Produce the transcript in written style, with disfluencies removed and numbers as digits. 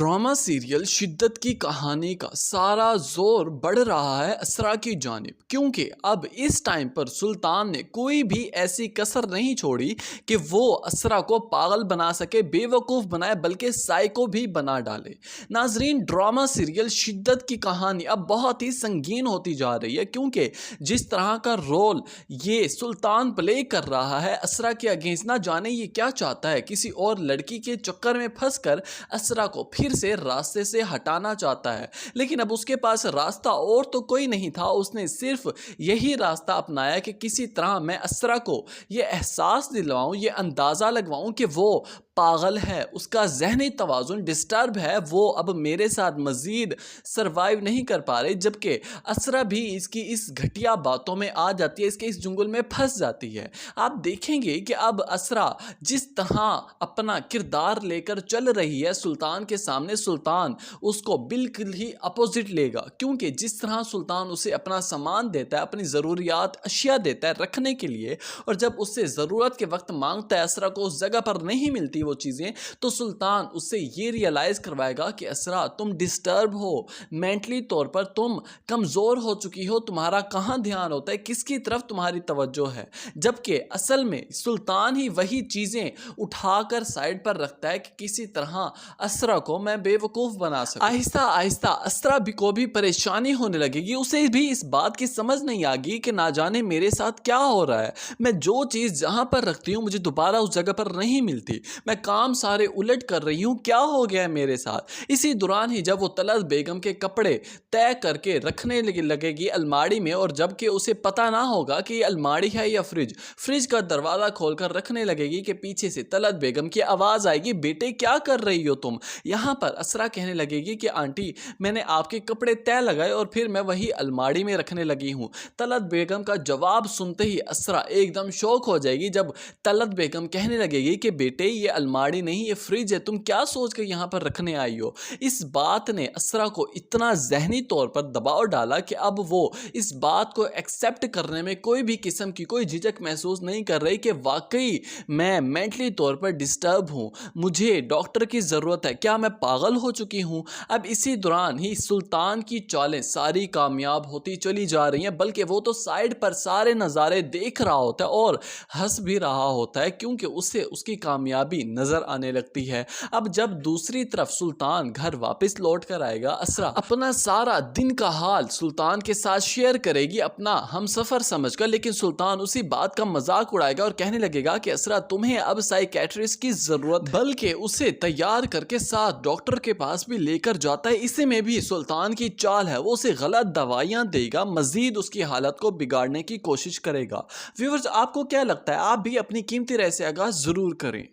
Drama serial शिद्दत की कहानी का सारा जोर बढ़ रहा है असरा की जानिब, क्योंकि अब इस टाइम पर सुल्तान ने कोई भी ऐसी कसर नहीं छोड़ी कि वो असरा को पागल बना सके, बेवकूफ़ बनाए, बल्कि साइको भी बना डाले। नाजरीन, ड्रामा सीरियल शिद्दत की कहानी अब बहुत ही संगीन होती जा रही है, क्योंकि जिस तरह का रोल ये सुल्तान प्ले कर रहा है असरा के अगेंस्ट, ना जाने ये क्या चाहता है। किसी और लड़की के चक्कर में फंसकर असरा को फिर से रास्ते से हटाना चाहता है, लेकिन अब उसके पास रास्ता और तो कोई नहीं था। उसने सिर्फ यही रास्ता अपनाया कि किसी तरह मैं असरा को ये एहसास दिलवाऊं, ये अंदाज़ा लगवाऊं कि वो पागल है, उसका जहनी तवाज़ुन डिस्टर्ब है, वो अब मेरे साथ मज़ीद सर्वाइव नहीं कर पा रहे। जबकि असरा भी इसकी इस घटिया बातों में आ जाती है, इसके इस जुंगल में फंस जाती है। आप देखेंगे कि अब असरा जिस तरह अपना किरदार लेकर चल रही है सुल्तान के सामने, सुल्तान उसको बिल्कुल ही अपोजिट लेगा, क्योंकि जिस तरह सुल्तान उसे अपना सामान देता है, अपनी ज़रूरियात अशिया देता है रखने के लिए, और जब उससे ज़रूरत के वक्त मांगता है, असरा को उस जगह पर नहीं मिलती वो चीज़ें, तो सुल्तान उससे ये रियलाइज करवाएगा कि असरा तुम डिस्टर्ब हो, मेंटली तौर पर तुम कमज़ोर हो चुकी हो, तुम्हारा कहाँ ध्यान होता है, किसकी तरफ तुम्हारी तवज्जो है। जबकि असल में सुल्तान ही वही चीज़ें उठाकर साइड पर रखता है कि किसी तरह असरा को मैं बेवकूफ़ बना सकूं। आहिस्ता आहिस्ता असरा भी को भी परेशानी होने लगेगी, उसे भी इस बात की समझ नहीं आएगी कि ना जाने मेरे साथ क्या हो रहा है। मैं जो चीज़ जहाँ पर रखती हूँ मुझे दोबारा उस जगह पर नहीं मिलती, मैं काम सारे उलट कर रही हूँ, क्या हो गया है मेरे साथ। इसी दौरान ही जब वो तलत बेगम के कपड़े तय करके रखने लगेगी अलमारी में, और जबकि उसे पता ना होगा कि ये अलमारी है या फ्रिज का दरवाज़ा खोलकर रखने लगेगी कि पीछे से तलत बेगम की आवाज़ आएगी, बेटे क्या कर रही हो तुम। यहाँ पर असरा कहने लगेगी कि आंटी मैंने आपके कपड़े तय लगाए और फिर मैं वही अलमारी में रखने लगी हूँ। तलत बेगम का जवाब सुनते ही असरा एकदम शौक हो जाएगी, जब तलत बेगम कहने लगेगी कि बेटे ये अलमारी नहीं, ये फ्रिज है, तुम क्या सोच कर यहाँ पर रखने आई हो। इस बात ने असरा को इतना जहनी तौर पर दबाव डाला कि अब वो इस बात को एक्सेप्ट करने में कोई भी किस्म की कोई झिझक महसूस नहीं कर रही कि वाकई मैं मेंटली तौर पर डिस्टर्ब हूँ, मुझे डॉक्टर की ज़रूरत है, क्या मैं पागल हो चुकी हूँ। अब इसी दौरान ही सुल्तान की चालें सारी कामयाब होती चली जा रही हैं, बल्कि वो तो साइड पर सारे नज़ारे देख रहा होता है और हंस भी रहा होता है, क्योंकि उसे उसकी कामयाबी नज़र आने लगती है। अब जब दूसरी तरफ सुल्तान घर वापस लौट कर आएगा, असरा अपना सारा दिन का हाल सुल्तान के साथ शेयर करेगी अपना हमसफ़र समझकर, लेकिन सुल्तान उसी बात का मजाक उड़ाएगा और कहने लगेगा कि असरा तुम्हें अब साइकेट्रिस्ट की ज़रूरत, बल्कि उसे तैयार करके साथ डॉक्टर के पास भी लेकर जाता है। इसी में भी सुल्तान की चाल है, वो उसे गलत दवाइयाँ देगा, मजीद उसकी हालत को बिगाड़ने की कोशिश करेगा। व्यूअर्स, आपको क्या लगता है? आप भी अपनी कीमती राय से आगाज़ ज़रूर करें।